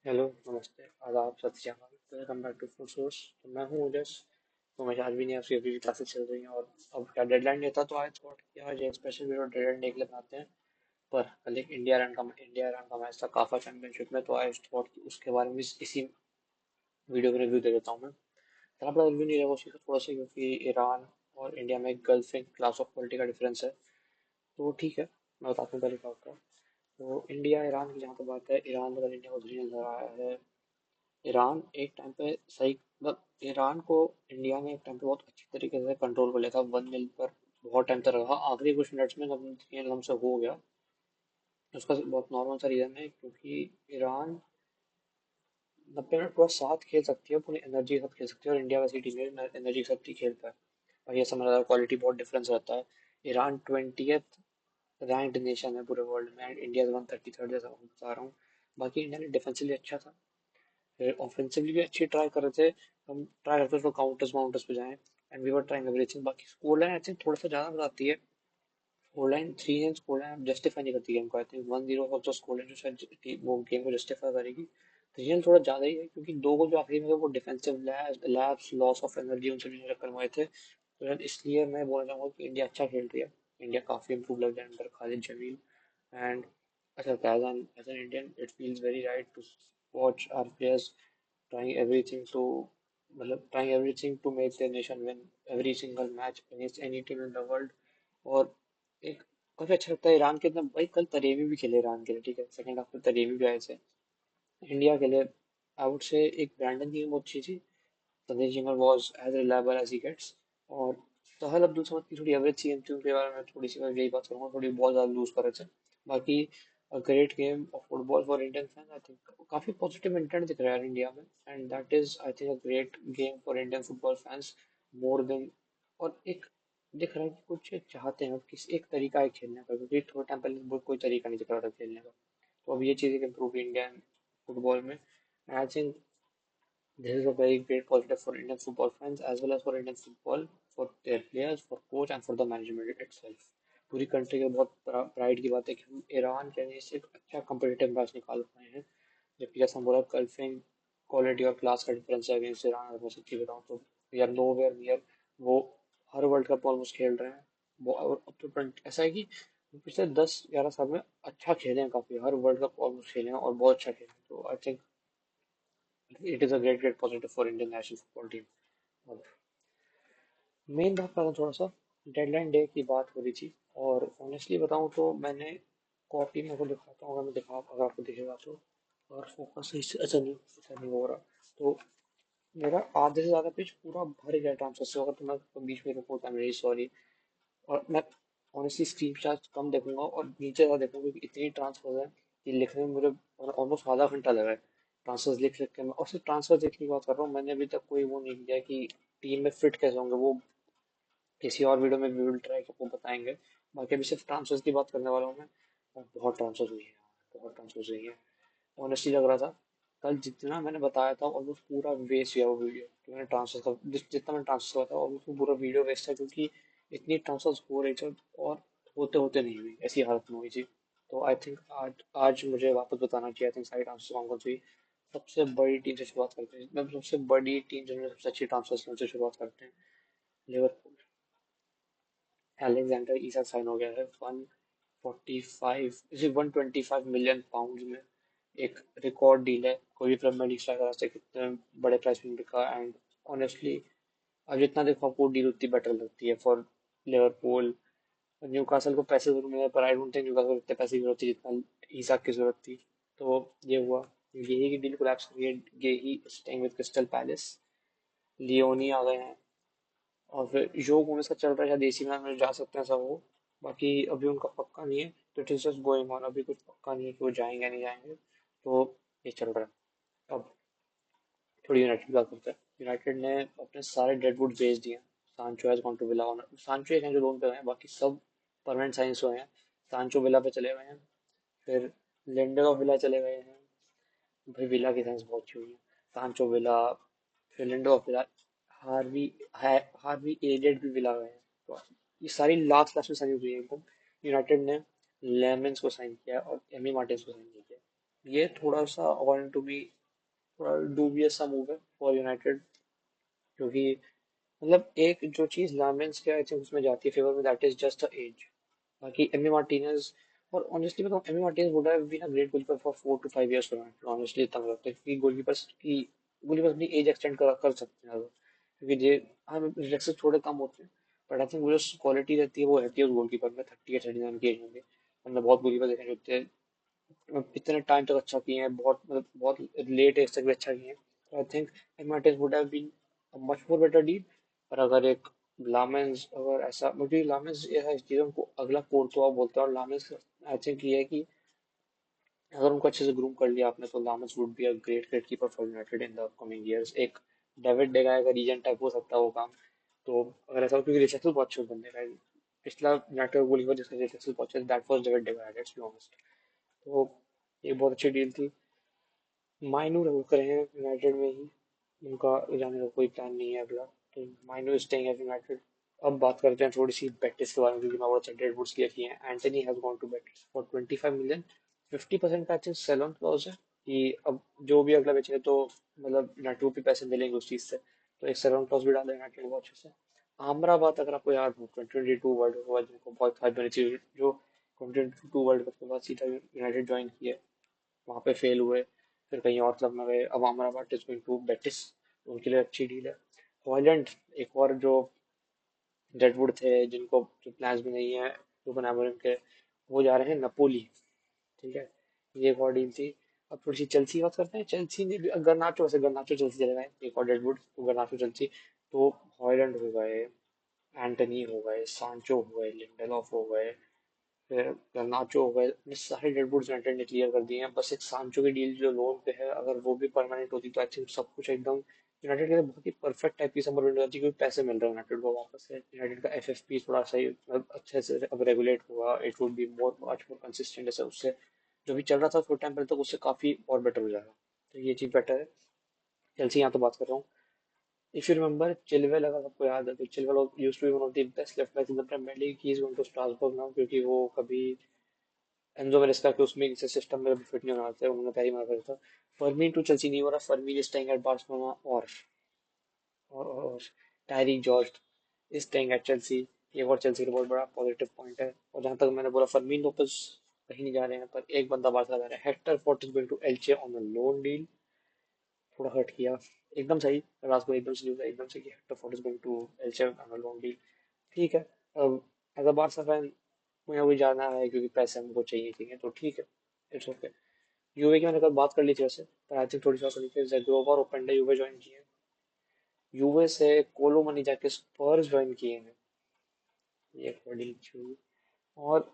Hello, नमस्ते, आदाब, सत श्री अकाल। Welcome back to food source. तो मैं हूँ ओजस। तो मैं आज भी नहीं, आपकी अभी भी क्लासेस चल रही हैं और अब क्या डेडलाइन देता तो आज थॉट कि आज एक स्पेशल वीडियो डेडलाइन डे के लिए बनाते हैं। पर कल एक इंडिया ईरान का मैच था काफा चैंपियनशिप में, तो आज थॉट कि उसके बारे में इसी वीडियो में रिव्यू दे देता हूँ मैं। इतना बड़ा रिव्यू नहीं रहेगा उसकी, तो थोड़ा सा, क्योंकि ईरान और इंडिया में gulf in class of quality का डिफरेंस है। तो ठीक है, मैं बताता हूँ पहले क्या होता है। तो इंडिया ईरान की जहाँ तक बात है, ईरान अगर इंडिया को धीरे नजर आया है। ईरान एक टाइम पे सही, मतलब ईरान को इंडिया ने एक टाइम पे बहुत अच्छी तरीके से कंट्रोल कर लिया था, 1-0 पर बहुत टाइम तक रहा। आखिरी कुछ मिनट्स में जब 3 रन से हो गया, उसका बहुत नॉर्मल सा रीजन है, क्योंकि ईरान 90 मिनट पूरा साथ खेल सकती है, पूरी एनर्जी के साथ खेल सकती है, और इंडिया वैसी टीम है एनर्जी के साथ नहीं खेलता है। और ये समझ रहा क्वालिटी बहुत डिफरेंस रहता है। ईरान 20th रैंक्ड नेशन है पूरे वर्ल्ड में, एंड इंडिया 133rd, जैसा मैं बता रहा हूँ। बाकी इंडिया ने डिफेंसिवली अच्छा था, फिर ऑफेंसिवली भी अच्छी ट्राई कर रहे थे। हम ट्राई करते थे काउंटर्स माउंटर्स पे जाएं, and we were trying everything. बाकी स्कोर लाइन आई थिंक थोड़ा सा ज्यादा बताती है। Score line 3 score line justify नहीं करती गेम को। आई थिंक 1-0 हो तो स्कोर लाइन जो शायद वो गेम को जस्टिफाई करेगी। 3 थोड़ा ज्यादा ही है, क्योंकि दो गोल जो आखिरी में थे वो defensive lapse, loss of energy, उन सभी चक्कर में हुए थे। तो शायद इसलिए मैं बोलना चाहूंगा कि इंडिया अच्छा खेल रही है। इंडिया काफी इंप्रूव लग रहा है अंडर खालिद जमील। एंड अच्छा, as an Indian it feels very right to watch our players trying everything to मतलब trying everything to make their nation win every single match against any team in the world। और एक काफी अच्छा लगता है Iran के अंदर। भाई कल तरेवी भी खेले ईरान के लिए, ठीक है, सेकंड हाफ में तरेवी भी आए थे इंडिया के लिए। आई वुड से एक ब्रैंडन की बहुत अच्छी थी। Sanjay Jhingan was as reliable as he gets. और सहल अब्दुल समद की थोड़ी एवरेज सी थी, उनके बारे में थोड़ी सी मैं यही बात करूंगा, थोड़ी बहुत ज्यादा लूज कर रहे थे। बाकी great game of football for Indian fan. I think काफी पॉजिटिव इंटेंट दिख रहा है इंडिया में, and that is I think a great game for Indian football fans, more than. और एक दिख रहा है कि कुछ चाहते हैं, किसी एक तरीका है खेलने का, क्योंकि थोड़ा टाइम पहले कोई तरीका नहीं दिख रहा था खेलने का। तो अब ये चीज़ इम्प्रूव हुई इंडियन फुटबॉल में। I think this is a very great positive for Indian football fans as well as for Indian football, for their players, for coach and for the management itself। पूरी country के बहुत pride की बात है कि हम Iran के against से एक अच्छा कम्पिटिटिव मैच निकाल पाए हैं। जबकि जैसा हम बोला, कल्फिंग क्वालिटी और क्लास का डिफरेंस है अगेंस्ट ईरान। अगर मैं सच्ची बताऊँ तो we are nowhere near. वो हर वर्ल्ड कप ऑलमोस्ट खेल रहे हैं। वो और अब तो ऐसा है कि पिछले 10-11 साल में अच्छा खेले हैं, काफी हर वर्ल्ड कप ऑलमोस्ट खेले हैं और बहुत अच्छा खेले हैं। तो I think it is a great positive for Indian national football team. अब मेन बात करूँ, थोड़ा सा डेडलाइन डे की बात हो रही थी, और ऑनेस्टली बताऊँ तो मैंने कॉपी में को दिखाता हूँ, अगर आपको दिखेगा तो। और फोकस ऐसा नहीं हो रहा। तो मेरा आधे से ज़्यादा पेज पूरा भर गया ट्रांसफर से, होगा तो मैं तो बीच में रुकूँ, आई एम वेरी सॉरी। और मैं ऑनेस्टली स्क्रीन शॉट कम देखूंगा और नीचे ज़्यादा देखूंगा, क्योंकि इतनी ट्रांसफर है कि लिखने में मुझे ऑलमोस्ट आधा घंटा लगा है ट्रांसफर्स लिख लिख के। मैं और सिर्फ ट्रांसफर देखने की बात कर रहा हूँ, मैंने अभी तक कोई वो नहीं किया कि टीम में फिट कैसे होंगे, वो किसी और वीडियो में वी विल ट्राई आपको बताएंगे। बाकी अभी सिर्फ ट्रांसफर्स की बात करने वाला हूँ मैं। और बहुत ट्रांसफर्स हुई है, बहुत ट्रांसफर्स हुई है। ऑनेस्टली लग रहा था कल जितना मैंने बताया था ऑलमोस्ट पूरा वेस्ट गया वो वीडियो, कि मैंने ट्रांसफर का जितना मैंने ट्रांसफर किया था ऑलमोस्ट पूरा वीडियो वेस्ट है, क्योंकि इतनी ट्रांसफर हो रही थी और होते होते नहीं हुई, ऐसी हालत में हुई थी। तो आई थिंक आज आज मुझे वापस बताना चाहिए। आई थिंक सारी ट्रांसफर कौन कौन सी। सबसे बड़ी टीम से शुरुआत करते हैं, मतलब सबसे बड़ी टीम जिन्होंने सबसे अच्छी ट्रांसफर की, उनसे शुरुआत करते हैं। लिवरपूल। अलेक्जेंडर इसा साइन हो गया है 145 इसे 125 मिलियन पाउंड में। एक रिकॉर्ड डील है, कोई भी प्रीमियर लीग स्ट्राइकर से कितने बड़े प्राइस में बिका। एंड ऑनेस्टली अब जितना देखो आपको डील उतनी बेटर लगती है फॉर लिवरपूल। न्यूकासल को पैसे जरूर मिले, पर आई डोंट थिंक न्यूकासल को इतने पैसे की जरूरत थी जितना इसाक की जरूरत थी। तो ये हुआ। गेही की डील कोलैप्स हुई है, Guehi staying with Crystal Palace. Leoni आ गए हैं, और फिर योग उनका चल रहा है, शायद एसी मिलान में जा सकते हैं सब वो। बाकी अभी उनका पक्का नहीं है, तो it is just going on, अभी कुछ पक्का नहीं है कि वो जाएंगे या नहीं जाएंगे। तो ये चल रहा है। अब थोड़ी यूनाइटेड की बात करते हैं। यूनाइटेड ने अपने सारे डेडवुड बेच दिए। सांचो हैज गॉन टू विला। सांचो एक हैं जो लोन पे गए हैं, बाकी सब परमानेंट साइंस हुए हैं। सांचो विला पे चले गए हैं। फिर लिंडेलॉफ विला चले गए हैं। भाई विला की साइंस बहुत अच्छी हुई है। सांचो विला, फिर लिंडेलॉफ विला, हार्वी है, हार्वी एलियट भी विला गए हैं। तो ये सारी लास्ट लास्ट में साइन हुई है एकदम। यूनाइटेड ने लेमन्स को साइन किया और एमी मार्टिन्स को साइन नहीं किया। ये थोड़ा सा अकॉर्डिंग टू मी थोड़ा डूबियस सा मूव है फॉर यूनाइटेड, क्योंकि मतलब एक जो चीज लामेंस के आई थिंक उसमें जाती है फेवर में, that is just the edge. बाकी एमी मार्टिनेज, और ऑनेस्टली बताऊं Emi Martinez would have been a great goalkeeper for 4 to 5 years for United, honestly इतना मुझे लगता है, क्योंकि गोलकीपर्स अपनी एज एक्सटेंड कर सकते हैं, क्योंकि जे हाँ रिफ्लेक्सेस थोड़े कम होते हैं, बट आई थिंक वो जो क्वालिटी रहती है वो रहती है उस गोलकीपर में 30 या 39 की एज में भी। हमने बहुत गोलकीपर देखे हैं जो इतने टाइम तक अच्छा किए हैं, बहुत मतलब बहुत लेट एज तक भी अच्छा किए हैं। तो I think advantage would have been a much more better deal. पर अगर एक लामेंस, अगर ऐसा मुझे लामेंस इस चीजों को अगला कोर्तोआ बोलते हैं, और लामेंस आई थिंक ये है कि अगर उनको अच्छे से ग्रूम कर लिया आपने तो Lammens would be a great great keeper for United in the coming years. एक डेविड डेगाया का रीजन टाइप हो सकता है वो काम। तो अगर ऐसा हो, क्योंकि रिसेक्सल बहुत अच्छे बंदे का पिछला यूनाइटेड गोलकीपर जिसका रिसेक्सल पहुंचे that was David de Gea, let's be honest. तो ये बहुत अच्छी डील थी। मायनू रुक रहे हैं यूनाइटेड में ही, उनका जाने का कोई प्लान नहीं है अगला। तो मायनू स्टेइंग एट यूनाइटेड। अब बात करते हैं थोड़ी सी बेटिस के बारे में, क्योंकि मैं बहुत अच्छा वुड्स क्लियर किए हैं। Antony has gone to Betis for 25 million। 50% का अच्छा सेल ऑन क्लॉज है कि अब जो भी अगला बेचेंगे तो मतलब यूनाइटेड को भी पैसे मिलेंगे उस चीज से, तो एक सेल ऑन क्लॉज भी डाला यूनाइटेड को अच्छे से। अमराबाद, अगर आपको याद हो 2022 वर्ल्ड कप के बाद जिनको बहुत हाइप बनी थी, जो 2022 वर्ल्ड कप के बाद सीधा यूनाइटेड ज्वाइन किया, वहां पे फेल हुए, फिर कहीं और क्लब में गए, अब Amrabat is going to Betis, तो उनके लिए अच्छी डील है। हॉयलैंड, एक और जो डेडवुड थे जिनको जो प्लान्स भी नहीं है रूबन अमोरिम के, वो जा रहे हैं नपोली। ठीक है, ये एक और डील थी। अब थोड़ी सी चेल्सी की बात करते हैं। चेल्सी ने भी गर्नाचो, वैसे गर्नाचो चेल्सी चले गए, एक और डेडवुड तो गर्नाचो चेल्सी। तो हॉयलैंड हो गए, एंटनी हो गए, सांचो हो गए, लिंडेलॉफ हो गए, फिर गर्नाचो हो गए, ये सारे डेडवुड यूनाइटेड ने क्लियर कर दिए हैं। बस एक सांचो की डील जो लोन पे है, अगर वो भी परमानेंट होती तो आई थिंक सब कुछ एकदम यूनाइटेड के लिए बहुत ही परफेक्ट टाइप की समर विंडो आती, क्योंकि पैसे मिल रहे हैं यूनाइटेड को वापस से। यूनाइटेड का एफएफपी थोड़ा सही मतलब अच्छे से अब रेगुलेट हुआ, it would be more much more consistent, जैसे उससे जो भी चल रहा था थोड़ा टाइम पहले तक उससे काफी और बेटर हो जाएगा। तो ये चीज बेटर है। चेल्सी यहाँ तो बात कर रहा हूँ। If you remember चिलवेल, अगर आपको याद है तो Chilwell used to be one of the best left backs in the Premier League. He is going to Strasbourg now, क्योंकि वो कभी एनजो मेरेस्का के उसमें इनसे सिस्टम में भी फिट नहीं होना था, उन्होंने पहले ही मना कर दिया था। फर्मीन टू चेल्सी नहीं हो रहा, Fermin is staying at Barcelona, और Tyrique George is staying at Chelsea. ये और चेल्सी का बहुत बड़ा पॉजिटिव पॉइंट है। और जहां तक मैंने बोला फर्मीन लोपेस कहीं नहीं जा रहे हैं, पर एक बंदा बार्सा जा रहा है, Hector Fort is going to Elche on a loan deal. थोड़ा हर्ट किया, एकदम सही, रात को एकदम से न्यूज़ एकदम से कि Hector Fort is going to Elche on a loan deal. ठीक है, अब एज अ बार्सा फैन मुझे वही जाना है, क्योंकि पैसे हमको चाहिए तो ठीक है, इट्स ओके। यूवे की मैंने कल बात कर ली थी वैसे, पर आई थिंक थोड़ी सी और करनी चाहिए। ज़ेग्रोवा और ओपेंडा यूवे ज्वाइन किए हैं। यूवे से कोलो मनी जाके स्पर्स ज्वाइन किए हैं, ये बड़ी थी। और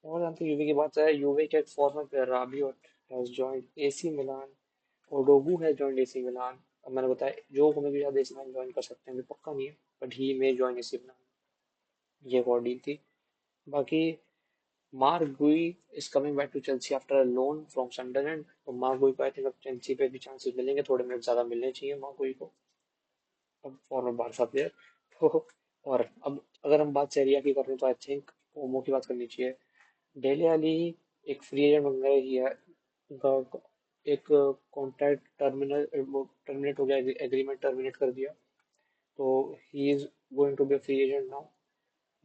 और जहाँ तक यूवे की बात है, यूवे के एक former player Rabiot has joined AC Milan, Odogu है जॉइंड एसी मिलान। अब मैंने बताया जो हमें भी शायद एसी मिलान ज्वाइन कर सकते हैं, अभी पक्का नहीं है, but he may join AC Milan. ये एक और डील थी। बाकी Marc Guiu is coming back to Chelsea after a loan from Sunderland. तो मार्क गुई को आई थिंक अब चेल्सी पे भी चांसेस मिलेंगे, थोड़े मिनट ज्यादा मिलने चाहिए मार्क गुई को, अब फॉरवर्ड बारसा प्लेयर। तो और अब अगर हम बात सेरिया की करें तो आई थिंक ओमो की बात करनी चाहिए। डेले अली एक फ्री एजेंट बन गए ही है, उनका एक कॉन्ट्रैक्ट टर्मिनेट हो गया, एग्रीमेंट टर्मिनेट कर दिया, तो he is going to be a free agent now.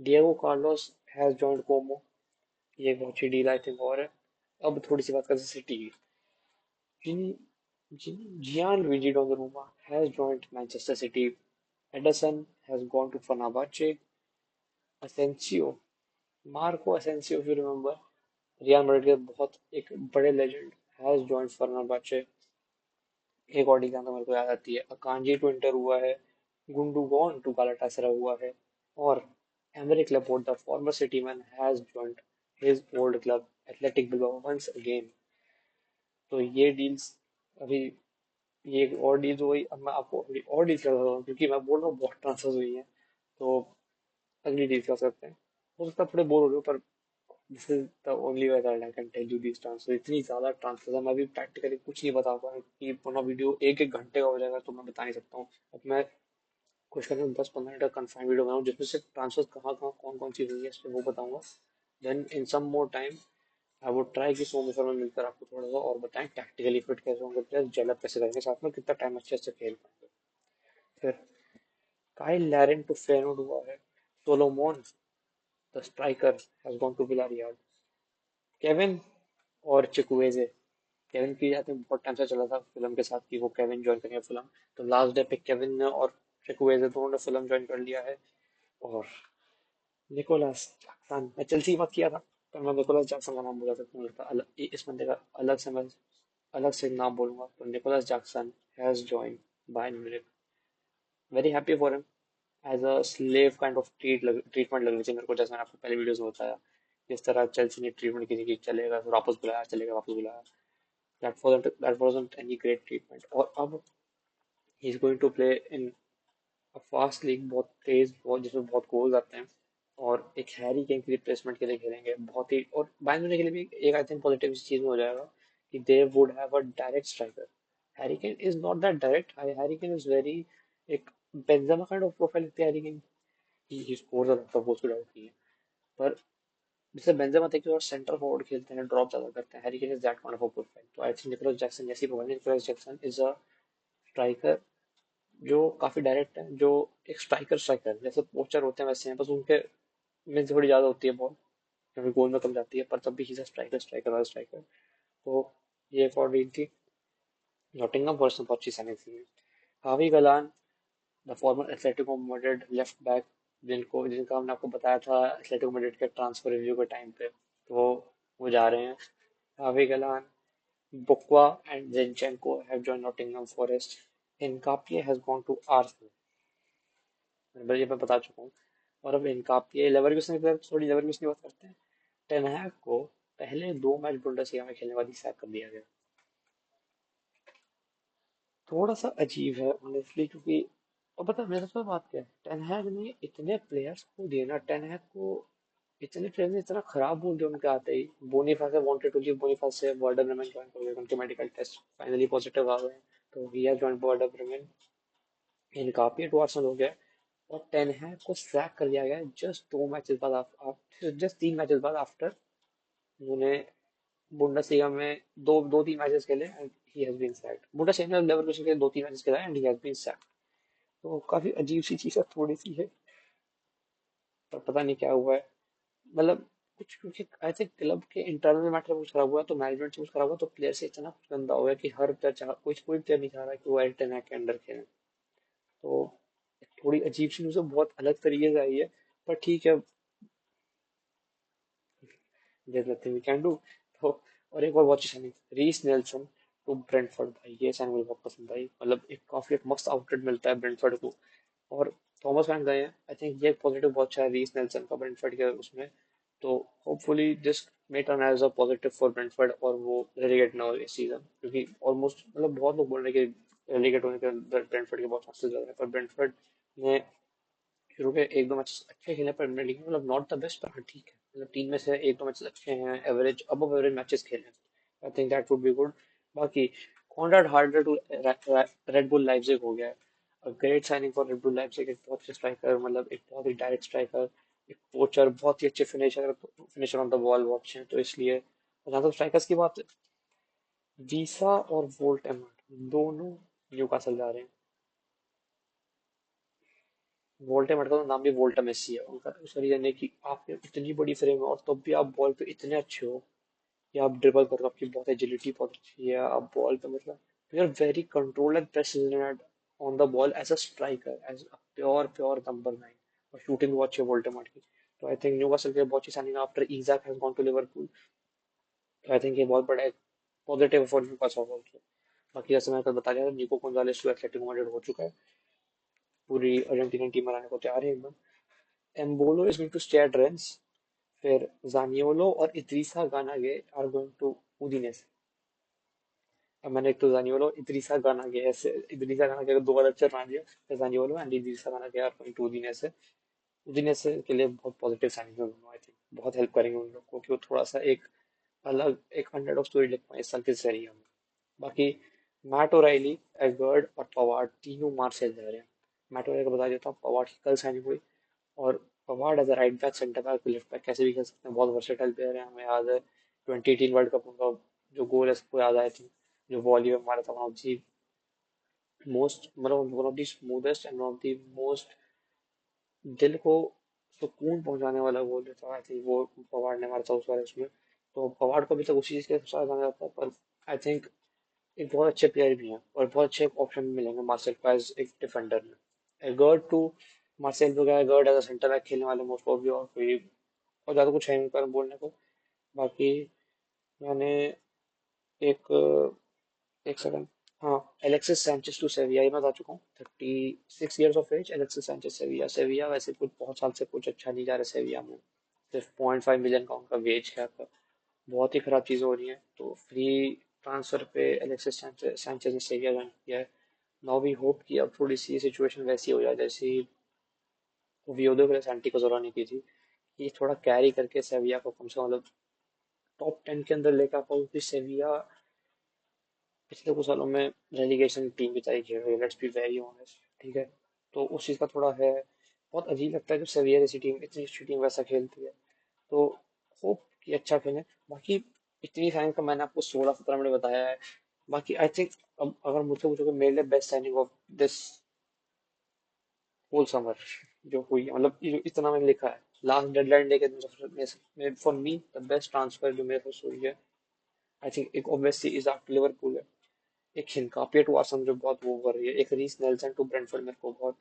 Diego Carlos has joined Como, ये एक बहुत अच्छी डील आई थिंक। और है अब थोड़ी सी बात करते हैं सिटी की। जिन जिन Gianluigi Donnarumma has joined Manchester City. Ederson has gone to Fenerbahce. Asensio, Marco Asensio, if you remember, real Madrid के बहुत एक बड़े लेजेंड, हैज जॉइंड फर्नाबाचे। एक और डील मेरे को याद आती है, अकांजी टू इंटर हुआ है, गुंडुगॉन टू गालाटासराय हुआ है, और Aymeric Laporte the former City man has joined his old club Athletic Bilbao once again. तो ये डील्स अभी, ये एक और डील हुई। अब मैं आपको अगली और डील कर रहा हूँ, क्योंकि मैं बोल रहा हूँ बहुत ट्रांसफर हुई है, तो अगली डील कर सकते हैं। हो सकता है थोड़े बोर हो रहे हो, पर this is the only way that I can tell you this transfer. इतनी ज्यादा ट्रांसफर है, मैं अभी प्रैक्टिकली कुछ नहीं बता पा रहा कि पूरा वीडियो एक एक घंटे का हो जाएगा, तो मैं बता नहीं सकता हूँ। अब मैं कुछ करके 10-15 मिनट का कंफाइन वीडियो बनाऊँ जिसमें से ट्रांसफर कहाँ कहाँ कौन कौन सी हुई है इस पे वो बताऊंगा। Then in some more time I would try कि सोमेश्वर में मिलकर आपको थोड़ा सा और बताएं टैक्टिकली फिट कैसे होंगे प्लेयर्स, जेल अप कैसे करेंगे साथ में, कितना टाइम अच्छे से खेल पाएंगे। फिर काइल लैरिन टू फेयरवुड हुआ है। Solomon the striker has gone to Villarreal. Kevin और चिकुएजे। केविन की जाते बहुत टाइम से चला था फिल्म के साथ कि वो केविन ज्वाइन करेंगे फिल्म, तो लास्ट डे पे केविन ने और चिकुएजे दोनों ने फिल्म ज्वाइन कर लिया है। और निकोलस जैक्सन, मैं चेल्सी की बात किया था पर मैं निकोलस जैक्सन का नाम बोला था, मुझे लगता अलग इस बंदे का अलग से नाम बोलूंगा, तो Nicolas Jackson has join Bayern Munich. Very happy for him. As a slave kind of treatment लग रही थी मेरे को, जैसे मैंने आपको पहले वीडियोस में बताया किस तरह चेल्सी ने ट्रीटमेंट की थी कि चलेगा फिर वापस बुलाया, चलेगा वापस बुलाया। That wasn't any great treatment. और अब he is going to play in fast league, बहुत तेज, बहुत जिसमें बहुत गोल्स आते हैं, और एक हैरी केन की रिप्लेसमेंट के लिए खेलेंगे बहुत ही। और बायर्न म्यूनिख के लिए भी एक आई थिंक पॉजिटिव इस चीज में हो जाएगा कि they would have a direct striker. Harry Kane is not that direct, Harry Kane is very एक बेंजेमा काइंड ऑफ प्रोफाइल लगती है हैरी केन की, he scores a lot of goals, doubt नहीं है। पर जैसे बेंजेमा देखिए और सेंटर फॉरवर्ड खेलते हैं, ड्रॉप ज्यादा करते हैं, Harry Kane is that kind of a profile. तो आई थिंक निकोलस जैक्सन जैसी profile, Nicholas Jackson is a striker जो काफी डायरेक्ट है, जो एक स्ट्राइकर स्ट्राइकर जैसे पोस्टर होते हैं वैसे हैं, बस उनके में थोड़ी ज्यादा होती है बॉल, क्योंकि गोल में कम जाती है, पर तब भी ही स्ट्राइकर स्ट्राइकर वाला स्ट्राइकर। तो ये एक और डील थी। नॉटिंघम फॉरेस्ट ने बहुत अच्छी साइनिंग की है। Javi Galan the former Atletico Madrid left back, जिनका हमने आपको बताया था एथलेटिको मैड्रिड के ट्रांसफर रिव्यू के टाइम पे, तो वो जा रहे हैं। Javi Galan, Bukva and Zinchenko have joined Nottingham Forest. Nkapie has gone to Arsenal, ये मैं बता चुका हूँ। और अब Nkapie लेवरकुसेन की तरफ, थोड़ी लेवरकुसेन की बात करते हैं। टेन हैग को पहले 2 मैच बुंडेसलीगा में खेलने के बाद ही सैक कर दिया गया। थोड़ा सा अजीब है ऑनेस्टली, क्योंकि और पता है मेरे साथ बात क्या है, टेन हैग ने इतने प्लेयर्स को दिए ना, टेन हैग को इतने प्लेयर्स ने इतना खराब बोल दिया उनके आते ही। Boniface wanted to leave, Boniface से वर्डर ब्रेमेन ज्वाइन कर गए, उनके मेडिकल टेस्ट फाइनली पॉजिटिव आ गए, तो he has joined Werder Bremen. Nkapie to Arsenal हो गया, और टेन हैग को सैक कर दिया गया जस्ट 2 मैचेस बाद, जस्ट 3 मैचेस बाद आफ्टर उन्होंने बुंडेसलीगा में दो तीन मैचेस खेले and he has been sacked. Bundesliga में लेवरकुसेन के 2-3 मैचेस खेला and he has been sacked. तो काफी अजीब सी चीज है, थोड़ी सी है, पर पता नहीं क्या हुआ है। मतलब कुछ क्योंकि आई थिंक क्लब के इंटरनल मैटर कुछ खराब हुआ, तो मैनेजमेंट से कुछ खराब हुआ, तो प्लेयर से इतना कुछ गंदा हो गया कि हर प्लेयर चाह कोई प्लेयर नहीं चाह रहा कि वो एरिक टेन हैग के अंडर खेले। तो थोड़ी अजीब सी न्यूज़ है, बहुत अलग तरीके से आई है, पर ठीक है, there's nothing we can do। तो और एक और बहुत अच्छी signing, Reece Nelson to Brentford. भाई ये साइनिंग मुझे बहुत पसंद आई, मतलब एक काफी एक मस्त आउटलेट मिलता है ब्रेंटफोर्ड को। और थॉमस फ्रैंक गए हैं, आई थिंक ये पॉजिटिव बहुत अच्छा है रीस नेल्सन का ब्रेंटफोर्ड के उसमें। तो hopefully this may turn as a positive for Brentford, और वो रेलीगेट ना हो इस सीजन, क्योंकि ऑलमोस्ट मतलब बहुत लोग बोल रहे हैं कि रेलीगेट होने के ब्रेंटफोर्ड के बहुत चांसेस लग रहे हैं, पर ब्रेंटफोर्ड ने शुरू के 1-2 मैच अच्छे खेले प्रीमियर लीग में, मतलब नॉट द बेस्ट पर हाँ ठीक है, मतलब 3 में से 1-2 मैचेस अच्छे हैं, एवरेज अबव एवरेज मैचेस खेले, I think that would be good. बाकी Conrad Harder to Red Bull Leipzig हो गया है, great signing for Red Bull Leipzig. एक बहुत अच्छे स्ट्राइकर, मतलब एक बहुत ही डायरेक्ट स्ट्राइकर, एक पोचर, बहुत ही अच्छे फिनिशर ऑन द बॉल बहुत अच्छे हैं, तो इसलिए। और जहाँ तक स्ट्राइकर्स की बात है, वीसा और वोल्टेमर्ट दोनों न्यूकासल जा रहे हैं। वोल्टेमर्ट का तो नाम भी वोल्टा मेसी है, उनका उसका रीजन है कि आपने इतनी बड़ी फ्रेम है और तब भी आप बॉल पे इतने अच्छे हो कि आप ड्रिबल करो, आपकी बहुत एजिलिटी बहुत अच्छी है, आप बॉल पे मतलब you are very controlled and precision on the ball as a striker, as a pure pure number 9। और शूटिंग बहुत अच्छी है वोल्टेमर्ट की। तो आई थिंक न्यूकासल के बहुत अच्छी signing after Isak has gone to Liverpool. तो आई थिंक ये बहुत बड़ा एक पॉजिटिव फॉर न्यूकासल ऑल्सो। बाकी जैसे मैंने कल बता दिया था, निको गोंजालेस टू एथलेटिको मैड्रिड हो चुका है, पूरी अर्जेंटीना टीम में आने को तैयार है एकदम। Embolo is going to stay at Rennes. फिर जानियोलो और Idrissa Gana Gueye are going to Udinese. अब मैंने एक तो जानियोलो इद्रिसा गानागे ऐसे, इद्रिसा गानागे को 2 बार बना दिया, फिर Zaniolo and Idrissa Gana Gueye are going to Udinese. Udinese के लिए बहुत पॉजिटिव साइनिंग है दोनों, आई थिंक बहुत हेल्प करेंगे उन लोग को कि वो थोड़ा सा एक अलग एक अंडरडॉग स्टोरी लिख पाए इस साल के जरिए में। बाकी मैट ओराइली, एगर्ड और पवार्ड तीनों मार्सेल जा रहे हैं। मैट ओराइली को बता देता हूँ, पवार्ड की कल साइनिंग हुई, और Pavard as a right back, centre back, left back कैसे भी खेल सकते हैं, बहुत वर्सेटाइल प्लेयर है, हमें याद है 2018 वर्ल्ड कप उनका जो गोल है सबको याद आया थी, जो वॉली में मारा था, वन ऑफ दी मोस्ट, मतलब one of the smoothest and one of the most दिल को सुकून पहुंचाने वाला गोल था। आई थिंक वो पवार ने मारा था उस बार उसमें। तो पवार को अभी तक उसी चीज के साथ जाना जाता है, पर आई थिंक एक बहुत अच्छे प्लेयर भी हैं और बहुत अच्छे ऑप्शन भी मिलेंगे मार्सेल को एज एक डिफेंडर में। एगर्ड टू मार्सेल हो गया, एगर्ड एज अ सेंटर बैक खेलने वाले मोस्ट ऑफ, और कोई और ज्यादा कुछ है नहीं उनका बोलने को। बाकी मैंने एक एक सेकंड, हाँ, एलेक्सिस सैंचेज टू सेविया, ये मैं बता चुका हूँ, 36 years of age, Alexis Sanchez Sevilla. Sevilla वैसे कुछ बहुत साल से कुछ अच्छा नहीं जा रहा सेविया में, सिर्फ 0.5 मिलियन का उनका वेज कैप है, बहुत ही खराब चीज़ हो रही है। तो फ्री ट्रांसफर पे एलेक्सिस सैंचेज ने सेविया ज्वाइन किया है। नाउ वी होप कि अब थोड़ी सी सिचुएशन वैसी हो जाए जैसी ओवियोडो के लिए सैंटी को जरूरत नहीं की थी, कि थोड़ा कैरी करके सेविया को कम से कम मतलब टॉप 10 के अंदर लेकर आ पाओ, क्योंकि सेविया पिछले कुछ सालों में रेलीगेशन टीम की तरह खेल रही है, लेट्स बी वेरी ऑनेस्ट, ठीक है। तो उस चीज़ का थोड़ा है, बहुत अजीब लगता है जब सेविया जैसी टीम, इतनी अच्छी टीम वैसा खेलती है। तो होप कि अच्छा खेलें। बाकी इतनी साइनिंग का मैंने आपको 16-17 मिनट बताया है। बाकी आई थिंक अब अगर मुझसे पूछोगे मेरे लिए best signing of this whole summer जो हुई है, मतलब ये जो इतना मैंने लिखा है लास्ट डेडलाइन डे के दिन, for me the best transfer जो मेरे पास हुई है, आई थिंक एक ऑब्वियसली इज आफ्टर लिवरपूल है, एक हिनकापिया टू आर्सेनल जो बहुत वो कर रही है, एक रीस नेल्सन टू ब्रेंटफोर्ड मेरे को बहुत,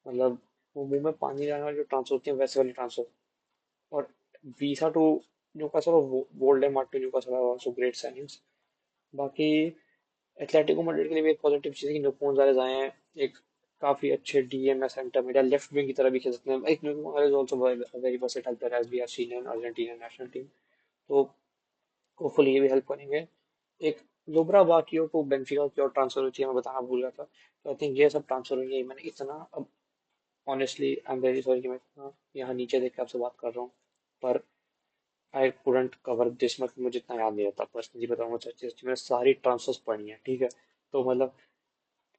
मतलब वो मुंह में पानी लाने वाली जो ट्रांसफर होती है वैसे वाली ट्रांसफर। और वीसा टू न्यूकासल और Woltemade to Newcastle are also great signings. बाकी एथलेटिको मैड्रिड के लिए भी एक पॉजिटिव चीज़ है कि नुको गोंजालेज आए हैं, एक काफी अच्छे डीएम या सेंटर मिड या लेफ्ट विंग की तरह भी खेल सकते हैं। एक Nico Gonzalez also very versatile player as we have seen in Argentina national team. तो होपफुली ये भी हेल्प करेंगे। एक लुब्रा बाकियो को बेंफिका की और ट्रांसफर हुई थी, मैं बताना भूल गया था। तो आई थिंक ये सब ट्रांसफर हुई है, मैंने इतना अब honestly I am very sorry कि मैं इतना यहाँ नीचे देख के आपसे बात कर रहा हूँ, पर I couldn't cover this much, मुझे इतना याद नहीं रहता पर्सनली बताऊंगा। सच्ची सच्ची मैंने सारी ट्रांसफर्स पढ़ी हैं, ठीक है। तो मतलब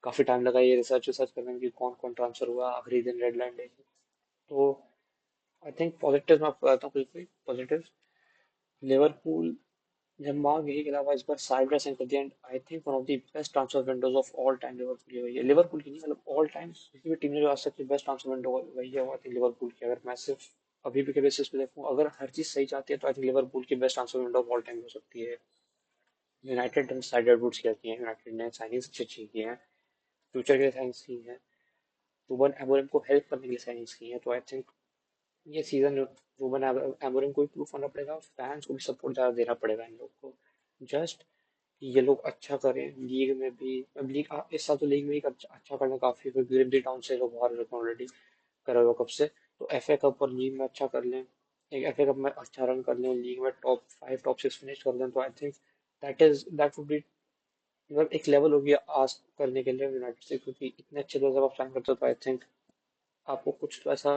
काफी टाइम लगा ये रिसर्च रिसर्च करने में कि कौन कौन ट्रांसफर हुआ आखिरी दिन रेडलाइन डे के। तो आई थिंक पॉजिटिव मैं आपको बताता हूँ, कोई पॉजिटिव। लिवरपूल जब मार्क यही के अलावा इस बार साइप्रस एंड कर दिया, and I think one of the best transfer Windows of all time Liverpool की हुई है। लिवरपूल की नहीं, मतलब ऑल टाइम किसी भी टीम ने जो आज तक की बेस्ट ट्रांसफर विंडो वही है, वो आई थिंक लिवरपूल की। अगर मैं सिर्फ अभी भी के बेसिस पे देखूं, अगर हर चीज सही जाती है तो आई थिंक लिवरपूल की best transfer window of all time हो सकती है। यूनाइटेड ने साइडेड बूट्स किया किए हैं, यूनाइटेड ने साइनिंग्स अच्छी अच्छी की हैं, फ्यूचर के लिए साइनिंग्स की हैं, रूबन एमोरिम को हेल्प करने के लिए साइनिंग्स की हैं। तो आई थिंक ये सीजन रूबन एमोरिम को भी प्रूव करना पड़ेगा, फैंस को भी सपोर्ट ज्यादा देना पड़ेगा इन लोग को, जस्ट ये लोग अच्छा करें लीग में भी। अब लीग इस साल तो लीग में ही अच्छा करना काफी है, ग्रिमजी टाउन से लोग बाहर रखे ऑलरेडी करा हुआ कप से। तो एफए कप और लीग में अच्छा कर लें, एक एफए कप में अच्छा रन कर लें, लीग में टॉप 5 टॉप 6 फिनिश कर लें, तो I think that would B, मतलब एक लेवल हो गया आज करने के लिए यूनाइटेड से, क्योंकि इतने अच्छे लोग जब आप साइन करते हो तो आई थिंक आपको कुछ तो ऐसा,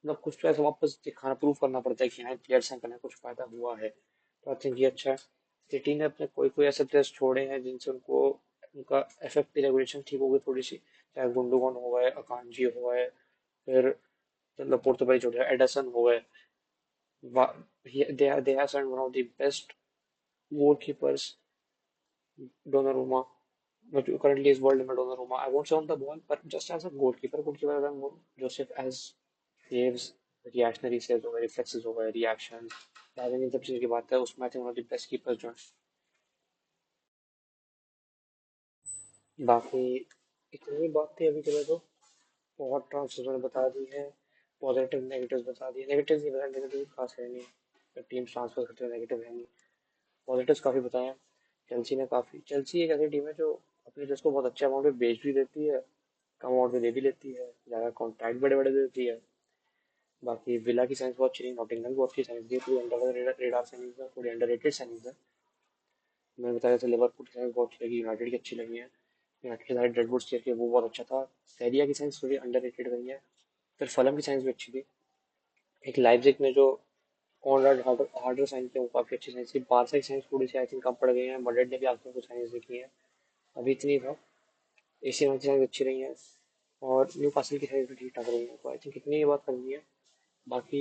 मतलब कुछ तो ऐसा वापस दिखाना प्रूव करना पड़ता है कि हाँ प्लेयर साइन करने का कुछ फायदा हुआ है। तो आई थिंक ये अच्छा है। सिटी ने अपने कोई कोई ऐसे प्लेयर्स छोड़े हैं जिनसे उनको उनका एफएफ की रेगुलेशन ठीक हो गई थोड़ी सी, चाहे गुंडोगन हो गए, अकांजी हो गए, फिर मतलब पोर्तुगाली छोड़ दिया, एडरसन हो गए, they have signed one of the best goalkeepers, Donnarumma, but currently is world limit Donnarumma. I won't say on the ball, but just as a goalkeeper अगर वो Joseph as saves, reactionary saves हो गए, reflexes हो गए, reactions, diving इन सब चीज़ों की बात है, उसमें I think one of the best keepers जो हैं। बाकी इतनी बात थी अभी के लिए तो, बहुत ट्रांसफर मैंने बता दी है, पॉजिटिव नेगेटिव बता दिए, नेगेटिव नहीं बता, नेगेटिव खास है नहीं, टीम ट्रांसफर करते हैं नेगेटिव है नहीं, पॉजिटिव्स काफी बताए हैं। चेल्सी एक ऐसी टीम है जो अपने प्लेयर्स को बहुत अच्छे अमाउंट में बेच भी देती है, कम अमाउंट में दे भी लेती है, ज्यादा कॉन्ट्रैक्ट बड़े बड़े दे देती है। बाकी विला की साइंस बहुत अच्छी रही, नॉटिंघम की बहुत अच्छी साइंस दी, थोड़ी अंडर रेडार साइंस है, थोड़ी अंडररेटेड साइंस है। मैंने बताया था लिवरपूल की साइंस बहुत अच्छी लगी, यूनाइटेड की अच्छी लगी है। यूनाइटेड के साइड रेडवुड्स की वो बहुत अच्छा था। सेरिया की साइंस थोड़ी अंडररेटेड गई है। फिर फलम की साइंस भी अच्छी थी। एक लाइप्जिग में जो कॉनराड हार्डर हार्डर साइंस थे वो काफी अच्छी साइंस थी। बारसा की साइंस थोड़ी सी आई थिंक कम पड़ गई है, मड्रिड ने भी आजकल कुछ साइंस देखी है, अभी इतनी था। एशिया में साइज अच्छी रही है, और न्यू कासल की साइज भी ठीक ठाक रही है, तो आई थिंक इतनी ही बात करनी है। बाकी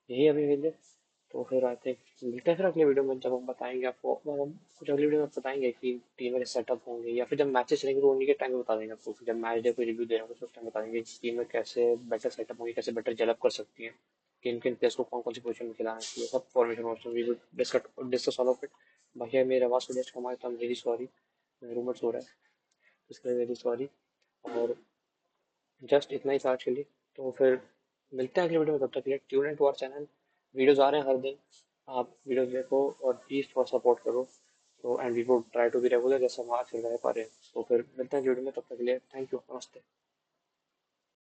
यही अभी मेरे लिए। तो फिर आई थिंक मिलते हैं फिर अगले वीडियो में, जब हम बताएंगे आपको, हम कुछ अगली वीडियो में बताएंगे कि टीम में सेटअप होंगे, या फिर जब मैचेस चलेंगे तो उन्हीं के टाइम में बता देंगे आपको, जब मैच डे को रिव्यू दे रहे होंगे तो उस टाइम बताएंगे कि टीम में कैसे बेटर सेटअप होंगे, कैसे बेटर डेवलप कर सकती हैं, किन किन प्लेयर्स को कौन कौन सी पोजीशन में खिलाना चाहिए, सब फॉर्मेशन वॉर्मेशन we will discuss all of it. बाकी मेरे आवाज़ को जस्ट कमाए तो I am very sorry, rumours हो रहा है, इसके लिए वेरी सॉरी। और जस्ट इतना ही था आज के लिए। तो फिर मिलते हैं अगले वीडियो में, तब तक के लिए tune in to our channel, videos आ रहे हैं हर दिन, आप वीडियोस देखो और प्लीज़ थोड़ा सपोर्ट करो। तो and we would try to be regular, जैसे हम आज फिर रह पा रहे हैं। तो फिर मिलते हैं अगले वीडियो में, तब तक के लिए थैंक यू, नमस्ते।